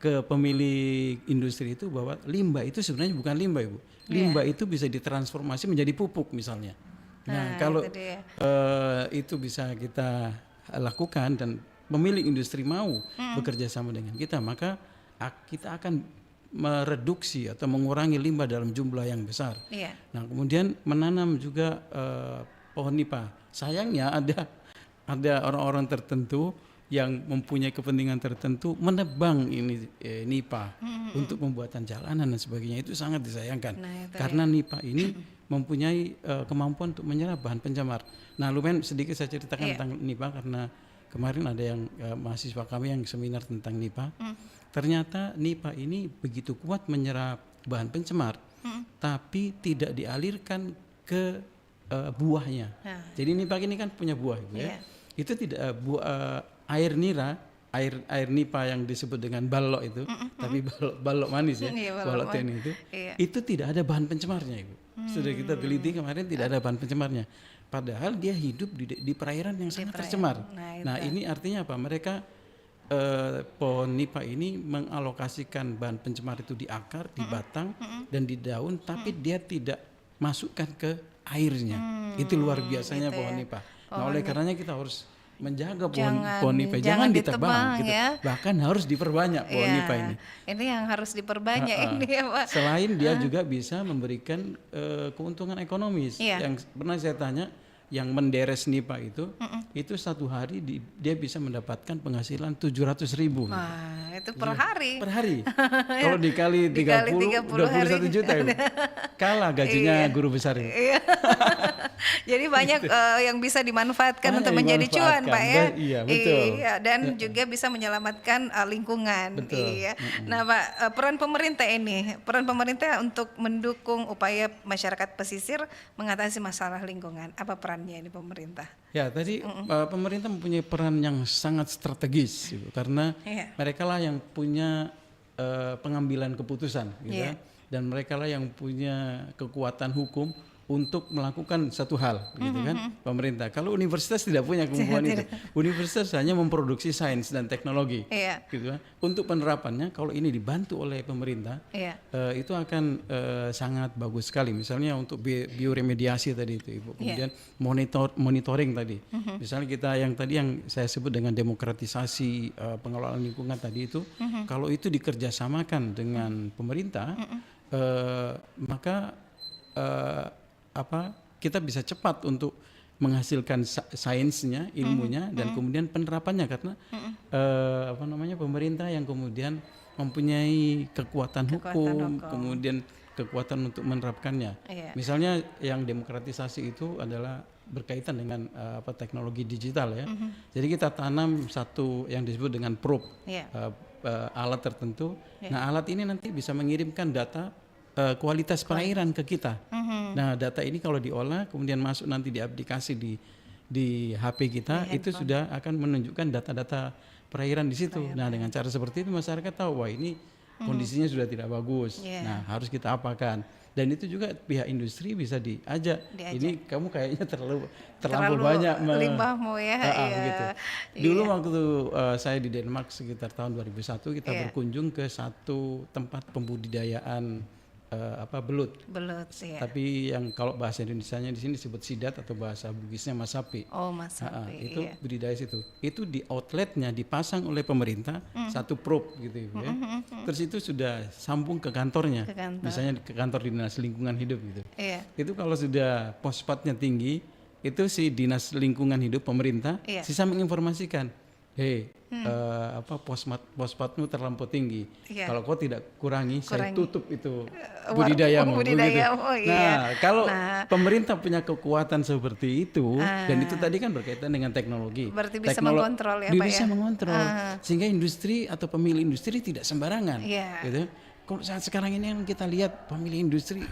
ke pemilik industri itu bahwa limbah itu sebenarnya bukan limbah, Ibu. Limbah itu bisa ditransformasi menjadi pupuk misalnya. Nah, kalau itu bisa kita lakukan dan pemilik industri mau bekerja sama dengan kita, maka kita akan mereduksi atau mengurangi limbah dalam jumlah yang besar. Nah, kemudian menanam juga pohon nipah. Sayangnya ada orang-orang tertentu yang mempunyai kepentingan tertentu menebang ini nipah untuk pembuatan jalanan dan sebagainya. Itu sangat disayangkan karena nipah ini mempunyai kemampuan untuk menyerap bahan pencemar. Nah, lumayan sedikit saya ceritakan tentang nipah karena kemarin ada yang mahasiswa kami yang seminar tentang nipah. Ternyata nipah ini begitu kuat menyerap bahan pencemar, tapi tidak dialirkan ke buahnya. Jadi nipah ini kan punya buah, Ibu, ya. Itu tidak air nira, air nipah yang disebut dengan balok itu, tapi balok manis ya, balok teni itu tidak ada bahan pencemarnya, Ibu. Sudah kita teliti kemarin tidak ada bahan pencemarnya. Padahal dia hidup di perairan yang sangat tercemar. Nah, ini artinya apa? Mereka pohon nipah ini mengalokasikan bahan pencemar itu di akar, di batang, dan di daun, tapi dia tidak masukkan ke airnya. Itu luar biasanya pohon nipah. Nah, oleh karenanya kita harus menjaga pohon nipah, jangan ditebang gitu. Bahkan harus diperbanyak pohon nipah ini. Ini yang harus diperbanyak ini ya, Pak. Selain dia juga bisa memberikan keuntungan ekonomis. Yang pernah saya tanya, yang menderes nipah itu satu hari dia bisa mendapatkan penghasilan 700.000. Wah, itu per hari. Per hari. Kalau dikali 30 21 juta. Kalah gajinya guru besar ini. Jadi banyak yang bisa dimanfaatkan untuk menjadi cuan, Pak ya. Iya, betul. Iya, dan juga bisa menyelamatkan lingkungan. Betul. Iya. Nah, Pak, peran pemerintah untuk mendukung upaya masyarakat pesisir mengatasi masalah lingkungan. Apa perannya ini pemerintah? Ya, tadi pemerintah mempunyai peran yang sangat strategis gitu, karena mereka lah yang punya pengambilan keputusan gitu, dan mereka lah yang punya kekuatan hukum untuk melakukan satu hal gitu kan, pemerintah. Kalau universitas tidak punya kemampuan itu. Universitas hanya memproduksi sains dan teknologi gitu kan. Untuk penerapannya kalau ini dibantu oleh pemerintah itu akan sangat bagus sekali. Misalnya untuk bioremediasi tadi itu, Ibu. Kemudian monitoring tadi. Misalnya kita yang saya sebut dengan demokratisasi pengelolaan lingkungan tadi itu, kalau itu dikerjasamakan dengan pemerintah, maka kita bisa cepat untuk menghasilkan sainsnya, ilmunya, dan kemudian penerapannya karena pemerintah yang kemudian mempunyai kekuatan hukum, kemudian kekuatan untuk menerapkannya. Misalnya yang demokratisasi itu adalah berkaitan dengan teknologi digital ya. Jadi kita tanam satu yang disebut dengan probe, alat tertentu. Nah, alat ini nanti bisa mengirimkan data kualitas perairan ke kita. Nah, data ini kalau diolah kemudian masuk nanti di aplikasi di HP kita, itu sudah akan menunjukkan data-data perairan di situ. Nah, dengan cara seperti itu masyarakat tahu, wah ini kondisinya sudah tidak bagus. Nah, harus kita apakan. Dan itu juga pihak industri bisa diajak. Ini kamu kayaknya terlalu banyak limbahmu ya. Gitu. Dulu waktu saya di Denmark sekitar tahun 2001 kita berkunjung ke satu tempat pembudidayaan belut. Tapi yang kalau bahasa Indonesianya di sini disebut sidat atau bahasa Bugisnya masapi. Itu budidaya situ. Itu di outletnya dipasang oleh pemerintah satu probe gitu ya. Terus itu sudah sambung ke kantornya. Misalnya ke kantor dinas lingkungan hidup gitu. Itu kalau sudah pospatnya tinggi, itu si dinas lingkungan hidup pemerintah sisa menginformasikan, pospatmu terlampau tinggi. Kalau kau tidak kurangi, saya tutup itu budidayamu. Nah, kalau pemerintah punya kekuatan seperti itu, dan itu tadi kan berkaitan dengan teknologi. Berarti bisa mengontrol ya, Pak ya? Bisa mengontrol, sehingga industri atau pemilik industri tidak sembarangan. Gitu. Kalau saat sekarang ini yang kita lihat pemilih industri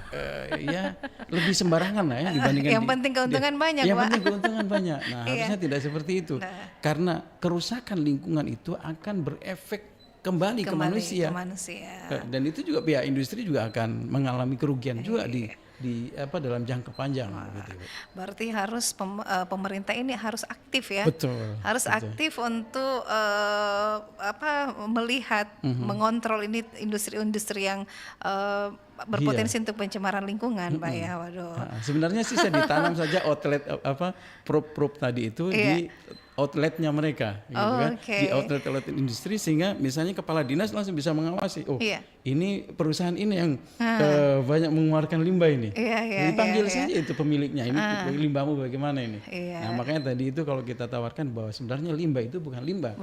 ya lebih sembarangan lah ya dibandingkan yang penting keuntungan banyak, yang Pak. penting keuntungan banyak. Nah, harusnya tidak seperti itu. Karena kerusakan lingkungan itu akan berefek kembali ke manusia. Ke manusia. Dan itu juga pihak industri juga akan mengalami kerugian juga di dalam jangka panjang gitu. Berarti harus pemerintah ini harus aktif ya. Betul. Harus aktif untuk melihat, mengontrol ini industri-industri yang berpotensi untuk pencemaran lingkungan, Pak ya. Waduh. Sebenarnya sih saya ditanam saja outlet prop tadi itu di outletnya mereka, gitu kan, di outlet industri, sehingga misalnya kepala dinas langsung bisa mengawasi. Ini perusahaan ini yang banyak mengeluarkan limbah ini. Dipanggil saja itu pemiliknya, ini limbahmu bagaimana ini. Nah makanya tadi itu kalau kita tawarkan bahwa sebenarnya limbah itu bukan limbah,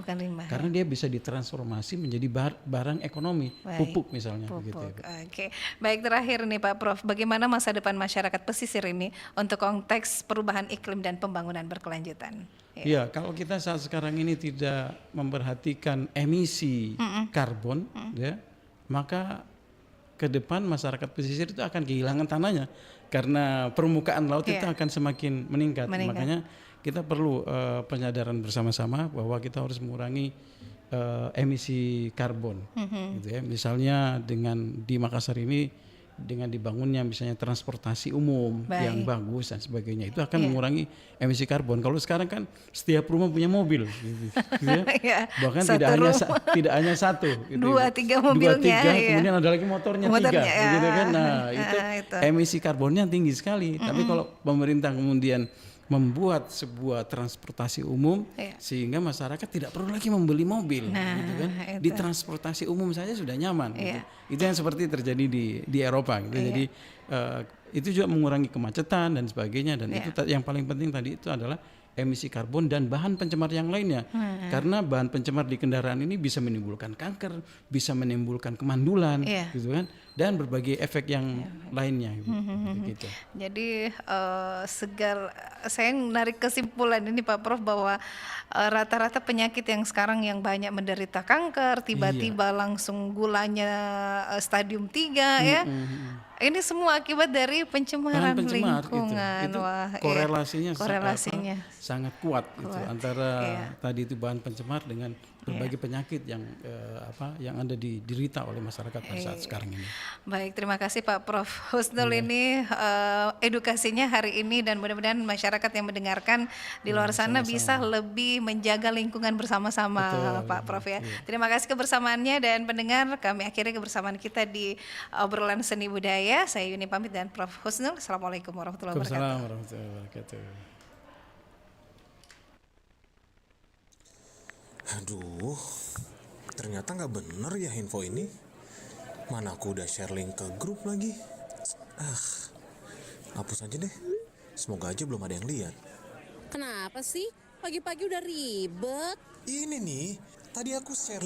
karena dia bisa ditransformasi menjadi barang ekonomi, pupuk misalnya. Gitu. Oke, baik, terakhir nih Pak Prof, bagaimana masa depan masyarakat pesisir ini untuk konteks perubahan iklim dan pembangunan berkelanjutan? Iya, kalau kita saat sekarang ini tidak memperhatikan emisi karbon, ya, maka ke depan masyarakat pesisir itu akan kehilangan tanahnya karena permukaan laut itu akan semakin meningkat. Makanya kita perlu penyadaran bersama-sama bahwa kita harus mengurangi emisi karbon. Gitu ya. Misalnya di Makassar ini dengan dibangunnya misalnya transportasi umum yang bagus dan sebagainya, itu akan mengurangi emisi karbon. Kalau sekarang kan setiap rumah punya mobil, gitu ya. Bahkan tidak hanya satu, gitu. 2-3 mobilnya, kemudian ada lagi motornya 3, gitu kan. Nah itu emisi karbonnya tinggi sekali. Tapi kalau pemerintah kemudian membuat sebuah transportasi umum sehingga masyarakat tidak perlu lagi membeli mobil, gitu kan. Di transportasi umum saja sudah nyaman. Gitu. Itu yang seperti terjadi di Eropa. Gitu. Jadi itu juga mengurangi kemacetan dan sebagainya. Dan itu yang paling penting tadi itu adalah emisi karbon dan bahan pencemar yang lainnya. Karena bahan pencemar di kendaraan ini bisa menimbulkan kanker, bisa menimbulkan kemandulan, gitu kan, dan berbagai efek yang lainnya. Gitu. Jadi saya menarik kesimpulan ini Pak Prof bahwa rata-rata penyakit yang sekarang yang banyak menderita kanker, tiba-tiba langsung gulanya stadium 3 ya. Ini semua akibat dari pencemaran lingkungan. Itu wah, korelasinya, sangat sangat kuat. Gitu, antara tadi itu bahan pencemar dengan berbagai penyakit yang ada diderita oleh masyarakat pada saat sekarang ini. Baik, terima kasih Pak Prof Husnul ini edukasinya hari ini, dan mudah-mudahan masyarakat yang mendengarkan di luar sana bisa lebih menjaga lingkungan bersama-sama. Pak Prof ya. Terima kasih kebersamaannya, dan pendengar, kami akhiri kebersamaan kita di obrolan seni budaya. Saya Yuni pamit dan Prof Husnul. Assalamualaikum warahmatullahi wabarakatuh. Waalaikumsalam warahmatullahi wabarakatuh. Aduh, ternyata nggak bener ya info ini. Mana aku udah share link ke grup lagi. Hapus aja deh. Semoga aja belum ada yang lihat. Kenapa sih? Pagi-pagi udah ribet. Ini nih, tadi aku share